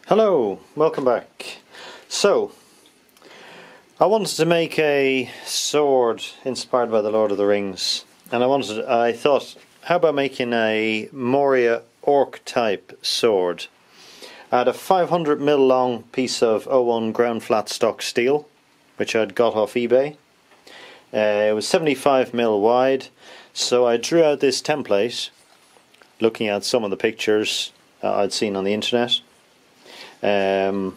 Hello, welcome back. So, I wanted to make a sword inspired by the Lord of the Rings, and I thought, how about making a Moria Orc type sword? I had a 500mm long piece of 01 ground flat stock steel, which I'd got off eBay. It was 75mm wide, so I drew out this template, looking at some of the pictures I'd seen on the internet. The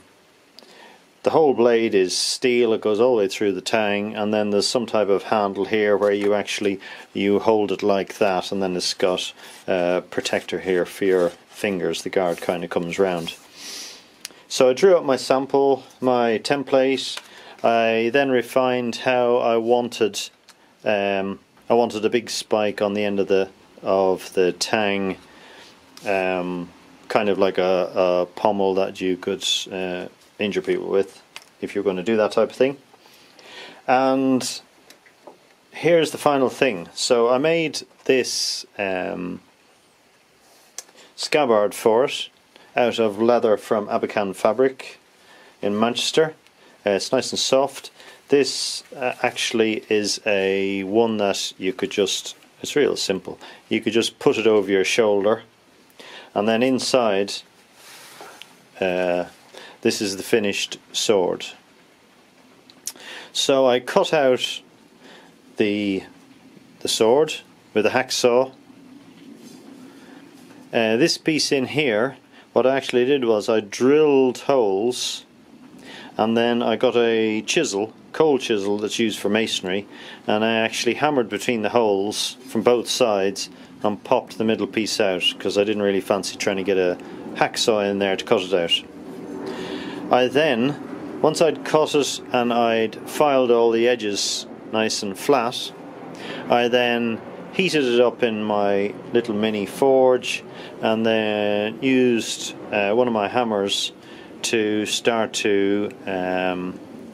whole blade is steel, it goes all the way through the tang, and then there's some type of handle here where you hold it like that, and then it's got a protector here for your fingers. The guard kind of comes round. So I drew up my sample, my template. I then refined how I wanted a big spike on the end of the tang, kind of like a pommel that you could injure people with if you're going to do that type of thing. And here's the final thing. So I made this scabbard for it out of leather from Abercan fabric in Manchester. It's nice and soft. This actually is one that you could just, it's real simple, you could just put it over your shoulder, and then inside this is the finished sword. So I cut out the sword with a hacksaw. This piece in here, what I actually did was I drilled holes, and then I got a chisel, cold chisel that's used for masonry, and I actually hammered between the holes from both sides and popped the middle piece out, because I didn't really fancy trying to get a hacksaw in there to cut it out. I then, once I'd cut it and I'd filed all the edges nice and flat, I then heated it up in my little mini forge, and then used one of my hammers to start to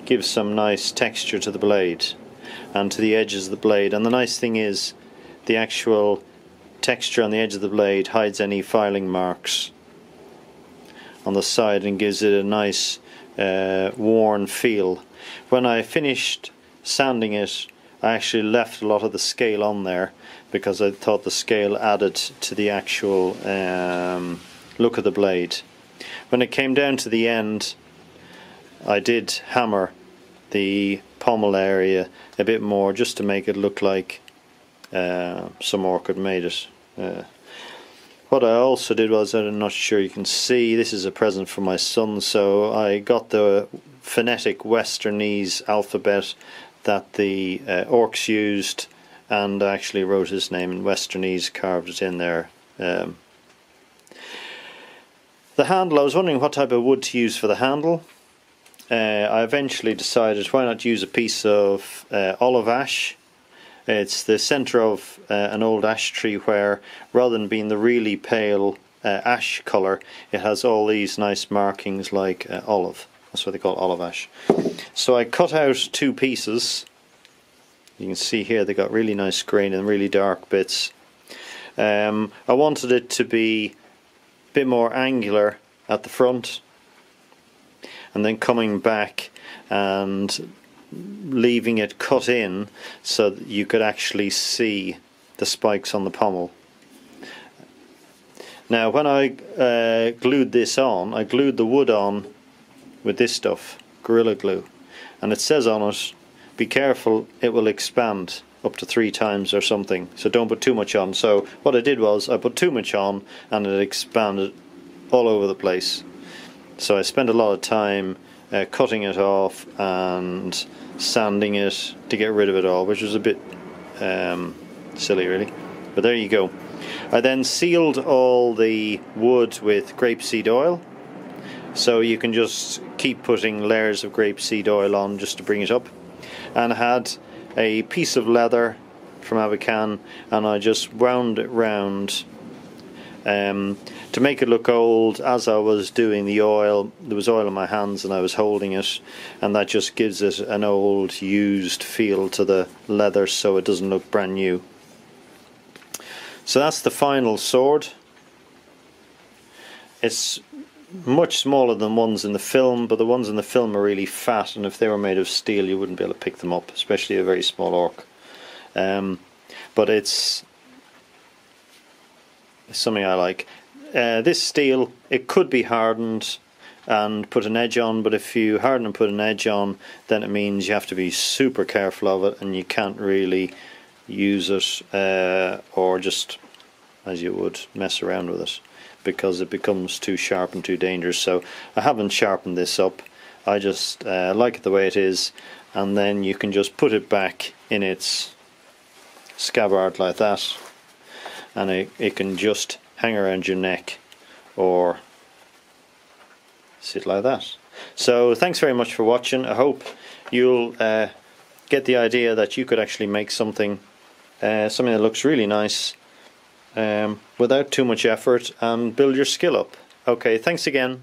give some nice texture to the blade and to the edges of the blade. And the nice thing is, the actual texture on the edge of the blade hides any filing marks on the side and gives it a nice worn feel. When I finished sanding it, I actually left a lot of the scale on there because I thought the scale added to the actual look of the blade. When it came down to the end, I did hammer the pommel area a bit more just to make it look like some orc had made it. What I also did was, I'm not sure you can see, this is a present for my son, so I got the phonetic Westernese alphabet that the orcs used, and I actually wrote his name in Westernese, carved it in there. The handle, I was wondering what type of wood to use for the handle. I eventually decided, why not use a piece of olive ash. It's the centre of an old ash tree where, rather than being the really pale ash colour, it has all these nice markings like olive. That's what they call olive ash. So I cut out two pieces. You can see here they got really nice grain and really dark bits. I wanted it to be a bit more angular at the front, and then coming back and leaving it cut in so that you could actually see the spikes on the pommel. Now when I glued this on, I glued the wood on with this stuff, Gorilla Glue, and it says on it, be careful, it will expand up to 3 times or something, so don't put too much on. So what I did was I put too much on and it expanded all over the place. So I spent a lot of time cutting it off and sanding it to get rid of it all, which was a bit silly really, but there you go. I then sealed all the wood with grapeseed oil, so you can just keep putting layers of grapeseed oil on just to bring it up, and I had a piece of leather from Abercan, and I just wound it round to make it look old. As I was doing the oil, there was oil in my hands and I was holding it, and that just gives it an old, used feel to the leather, so it doesn't look brand new. So that's the final sword. It's much smaller than ones in the film, but the ones in the film are really fat, and if they were made of steel you wouldn't be able to pick them up, especially a very small orc. But it's something I like. This steel, it could be hardened and put an edge on, but if you harden and put an edge on, then it means you have to be super careful of it, and you can't really use it or just as you would mess around with it, because it becomes too sharp and too dangerous. So I haven't sharpened this up. I just like it the way it is, and then you can just put it back in its scabbard like that, and it can just hang around your neck or sit like that. So thanks very much for watching. I hope you'll get the idea that you could actually make something that looks really nice without too much effort, and build your skill up. Okay, thanks again.